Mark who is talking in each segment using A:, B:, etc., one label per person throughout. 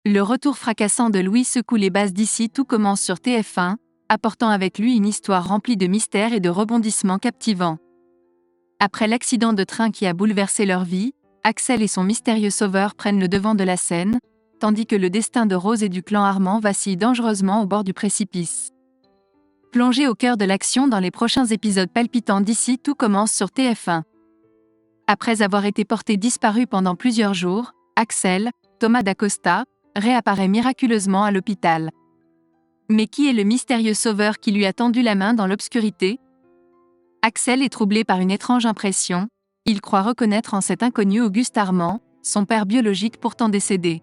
A: Le retour fracassant de Louis secoue les bases d'ici tout commence sur TF1, apportant avec lui une histoire remplie de mystères et de rebondissements captivants. Après l'accident de train qui a bouleversé leur vie, Axel et son mystérieux sauveur prennent le devant de la scène, tandis que le destin de Rose et du clan Armand vacille dangereusement au bord du précipice. Plongez au cœur de l'action dans les prochains épisodes palpitants d'ici tout commence sur TF1. Après avoir été porté disparu pendant plusieurs jours, Axel, Thomas d'Acosta, réapparaît miraculeusement à l'hôpital. Mais qui est le mystérieux sauveur qui lui a tendu la main dans l'obscurité ? Axel est troublé par une étrange impression, il croit reconnaître en cet inconnu Auguste Armand, son père biologique pourtant décédé.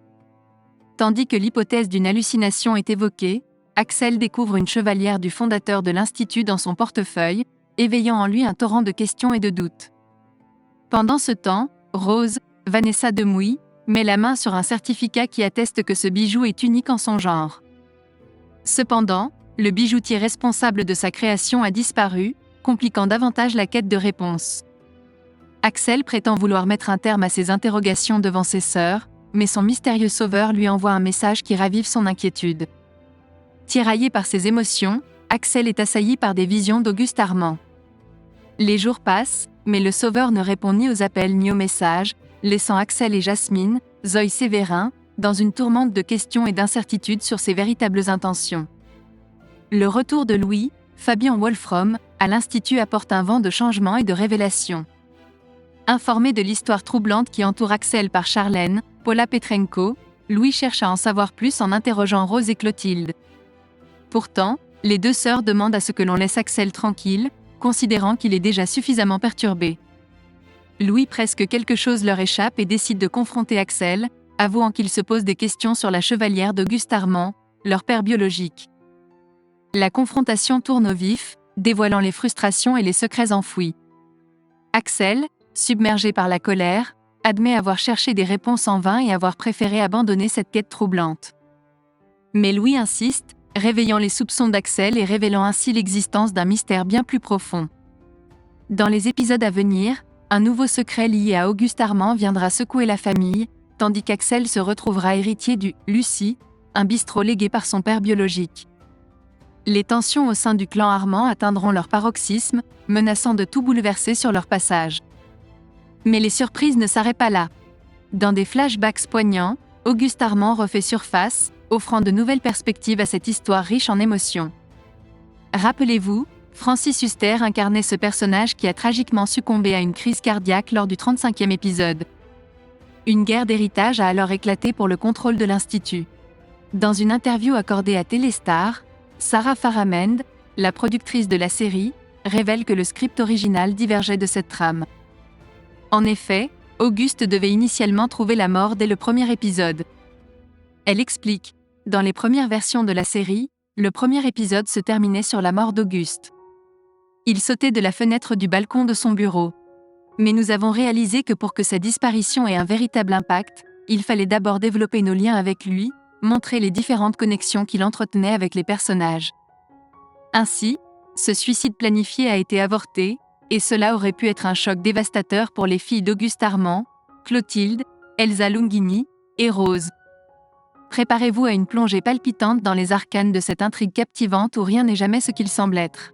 A: Tandis que l'hypothèse d'une hallucination est évoquée, Axel découvre une chevalière du fondateur de l'Institut dans son portefeuille, éveillant en lui un torrent de questions et de doutes. Pendant ce temps, Rose, Vanessa Demouy, met la main sur un certificat qui atteste que ce bijou est unique en son genre. Cependant, le bijoutier responsable de sa création a disparu, compliquant davantage la quête de réponses. Axel prétend vouloir mettre un terme à ses interrogations devant ses sœurs, mais son mystérieux sauveur lui envoie un message qui ravive son inquiétude. Tiraillé par ses émotions, Axel est assailli par des visions d'Auguste Armand. Les jours passent, mais le sauveur ne répond ni aux appels ni aux messages, laissant Axel et Jasmine, Zoé Sévérin, dans une tourmente de questions et d'incertitudes sur ses véritables intentions. Le retour de Louis, Fabien Wolfram, à l'Institut apporte un vent de changement et de révélation. Informé de l'histoire troublante qui entoure Axel par Charlène, Paula Petrenko, Louis cherche à en savoir plus en interrogeant Rose et Clotilde. Pourtant, les deux sœurs demandent à ce que l'on laisse Axel tranquille, considérant qu'il est déjà suffisamment perturbé. Louis presque quelque chose leur échappe et décide de confronter Axel, avouant qu'il se pose des questions sur la chevalière d'Auguste Armand, leur père biologique. La confrontation tourne au vif, dévoilant les frustrations et les secrets enfouis. Axel, submergé par la colère, admet avoir cherché des réponses en vain et avoir préféré abandonner cette quête troublante. Mais Louis insiste, réveillant les soupçons d'Axel et révélant ainsi l'existence d'un mystère bien plus profond. Dans les épisodes à venir, un nouveau secret lié à Auguste Armand viendra secouer la famille, tandis qu'Axel se retrouvera héritier du « Lucie », un bistrot légué par son père biologique. Les tensions au sein du clan Armand atteindront leur paroxysme, menaçant de tout bouleverser sur leur passage. Mais les surprises ne s'arrêtent pas là. Dans des flashbacks poignants, Auguste Armand refait surface, offrant de nouvelles perspectives à cette histoire riche en émotions. Rappelez-vous, Francis Huster incarnait ce personnage qui a tragiquement succombé à une crise cardiaque lors du 35e épisode. Une guerre d'héritage a alors éclaté pour le contrôle de l'Institut. Dans une interview accordée à Téléstar, Sarah Faramend, la productrice de la série, révèle que le script original divergeait de cette trame. En effet, Auguste devait initialement trouver la mort dès le premier épisode. Elle explique, dans les premières versions de la série, le premier épisode se terminait sur la mort d'Auguste. Il sautait de la fenêtre du balcon de son bureau. Mais nous avons réalisé que pour que sa disparition ait un véritable impact, il fallait d'abord développer nos liens avec lui, montrer les différentes connexions qu'il entretenait avec les personnages. Ainsi, ce suicide planifié a été avorté, et cela aurait pu être un choc dévastateur pour les filles d'Auguste Armand, Clotilde, Elsa Lunghini et Rose. Préparez-vous à une plongée palpitante dans les arcanes de cette intrigue captivante où rien n'est jamais ce qu'il semble être.